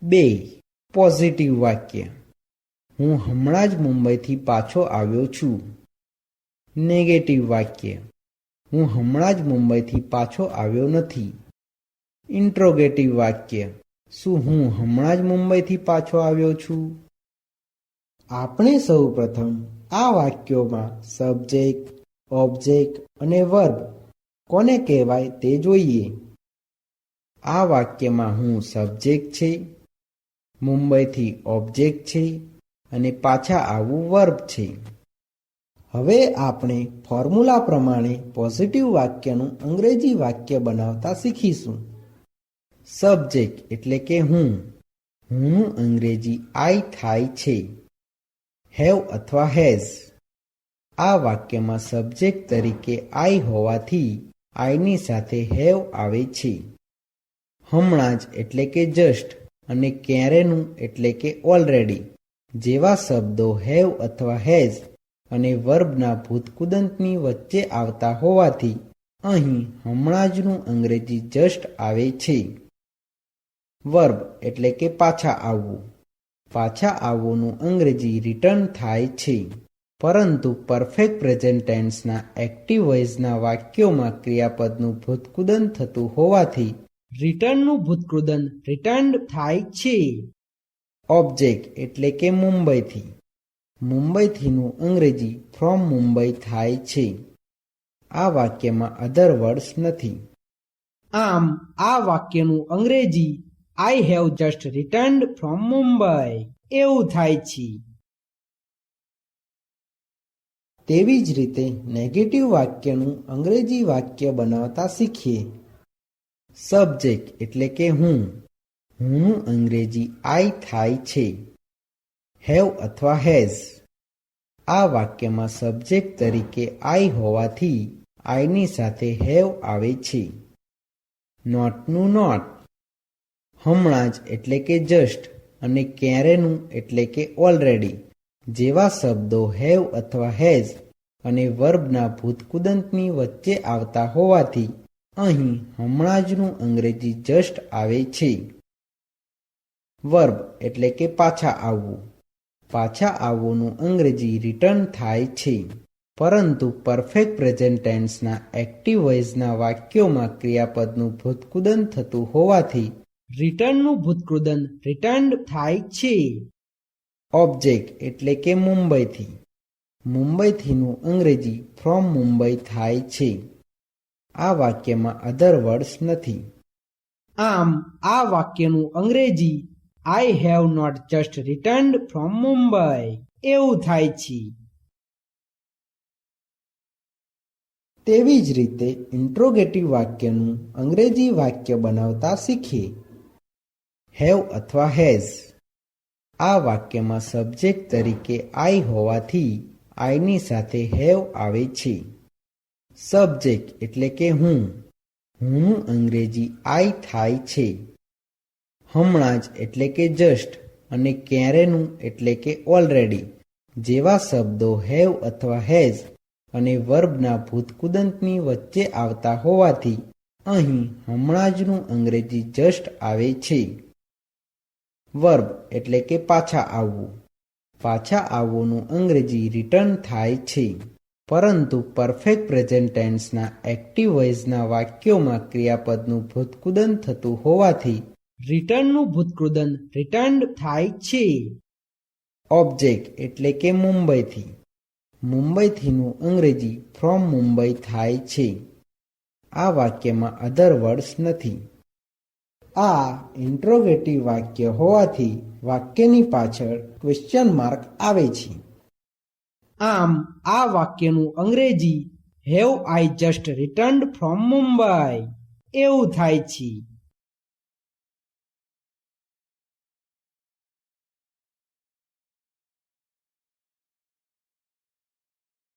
2. Positive વાક્ય. હું હમણાં જ મુંબઈથી પાછો આવ્યો છું. નેગેટિવ વાક્ય. હું હમણાં જ મુંબઈથી પાછો આવ્યો નથી. ઇન્ટ્રોગેટિવ વાક્ય. શું હું હમણાં જ મુંબઈથી પાછો આવ્યો છું? આપણે સૌ પ્રથમ આ વાક્યોમાં સબ્જેક્ટ, ઓબ્જેક્ટ અને વર્બ કોને કહેવાય તે જોઈએ. આ વાક્યમાં હું સબ્જેક્ટ છે, મુંબઈથી ઓબ્જેક્ટ છે અને પાછા આવવું વર્બ છે. હવે આપણે ફોર્મ્યુલા પ્રમાણે પોઝિટિવ વાક્યનું અંગ્રેજી વાક્ય બનાવતા શીખીશું. સબ્જેક્ટ એટલે કે હું અંગ્રેજી આઈ થાય છે. હેવ અથવા હેઝ. આ વાક્યમાં સબ્જેક્ટ તરીકે આઈ હોવાથી આઈની સાથે હેવ આવે છે. હમણાં જ એટલે કે જસ્ટ અને ક્યારેનું એટલે કે ઓલરેડી જેવા શબ્દો હેવ અથવા હેઝ અને વર્બના ભૂતકૃદંતની વચ્ચે આવતા હોવાથી અહીં હમણાં જનું અંગ્રેજી જસ્ટ આવે છે. વર્બ એટલે કે પાછા આવવું. પાછા આવવુંનું અંગ્રેજી રિટર્ન થાય છે. પરંતુ પરફેક્ટ પ્રેઝન્ટ ટેન્સના એક્ટિવ વોઇસના વાક્યોમાં ક્રિયાપદનું ભૂતકૃદંત થતું હોવાથી રિટર્નનું ભૂતકૃદંત રિટર્ન્ડ થાય છે. ઓબ્જેક્ટ એટલે કે મુંબઈથી. મુંબઈથીનું અંગ્રેજી ફ્રોમ મુંબઈ થાય છે. આ વાક્યમાં અધર વર્ડ્સ નથી. આમ આ વાક્યનું અંગ્રેજી I have just returned from Mumbai એવું થાય છે. તેવી જ રીતે નેગેટિવ વાક્યનું અંગ્રેજી વાક્ય બનાવતા શીખીએ. સબ્જેક્ટ એટલે કે હું અંગ્રેજી આઈ થાય છે. હેવ અથવા હેઝ. આ વાક્યમાં સબ્જેક્ટ તરીકે આઈ હોવાથી આઈની સાથે હેવ આવે છે. નોટનું નોટ. હમણાં જ એટલે કે જસ્ટ અને ક્યારેનું એટલે કે ઓલરેડી જેવા શબ્દો હેવ અથવા હેઝ અને વર્બના ભૂતકૃદંતની વચ્ચે આવતા હોવાથી અહીં હમણાં જનું અંગ્રેજી જસ્ટ આવે છે. વર્બ એટલે કે પાછા આવવું. પાછા આવવુંનું અંગ્રેજી રિટર્ન થાય છે. પરંતુ પરફેક્ટ પ્રેઝન્ટ ટેન્સના એક્ટિવ વોઇસના વાક્યોમાં ક્રિયાપદનું ભૂતકૃદંત થતું હોવાથી રિટર્નનું ભૂતકૃદંત રિટર્ન્ડ થાય છે. ઓબ્જેક્ટ એટલે કે મુંબઈથી. મુંબઈથીનું અંગ્રેજી ફ્રોમ મુંબઈ થાય છે. આ વાક્યમાં અધર વર્ડ્સ નથી. આમ આ વાક્યનું અંગ્રેજી I have not just returned from Mumbai એવું થાય છે. તેવી જ રીતે ઇન્ટ્રોગેટિવ વાક્યનું અંગ્રેજી વાક્ય બનાવતા શીખીએ. હેવ અથવા હેઝ. આ વાક્યમાં સબ્જેક્ટ તરીકે આઈ હોવાથી આઈની સાથે હેવ આવે છે. સબ્જેક્ટ એટલે કે હું અંગ્રેજી આઈ થાય છે. હમણાં જ એટલે કે જસ્ટ અને ક્યારેનું એટલે કે ઓલરેડી જેવા શબ્દો હેવ અથવા હેઝ અને વર્બના ભૂતકૃદંતની વચ્ચે આવતા હોવાથી અહીં હમણાં જનું અંગ્રેજી જસ્ટ આવે છે. વર્બ એટલે કે પાછા આવવું. પાછા આવવુંનું અંગ્રેજી રિટર્ન થાય છે. પરંતુ પરફેક્ટ પ્રેઝન્ટ ટેન્સના એક્ટિવ વોઇસના વાક્યોમાં ક્રિયાપદનું ભૂતકૃદંત થતું હોવાથી રિટર્નનું ભૂતકૃદંત રિટર્ન્ડ થાય છે. ઓબ્જેક્ટ એટલે કે મુંબઈથી. મુંબઈથીનું અંગ્રેજી ફ્રોમ મુંબઈ થાય છે. આ વાક્યમાં અધર વર્ડ્સ નથી. આ ઇન્ટ્રોગેટિવ વાક્ય હોવાથી વાક્યની પાછળ ક્વેશ્ચન માર્ક આવે છે. આમ આ વાક્યનું અંગ્રેજી have I just returned from Mumbai એવું થાય છે.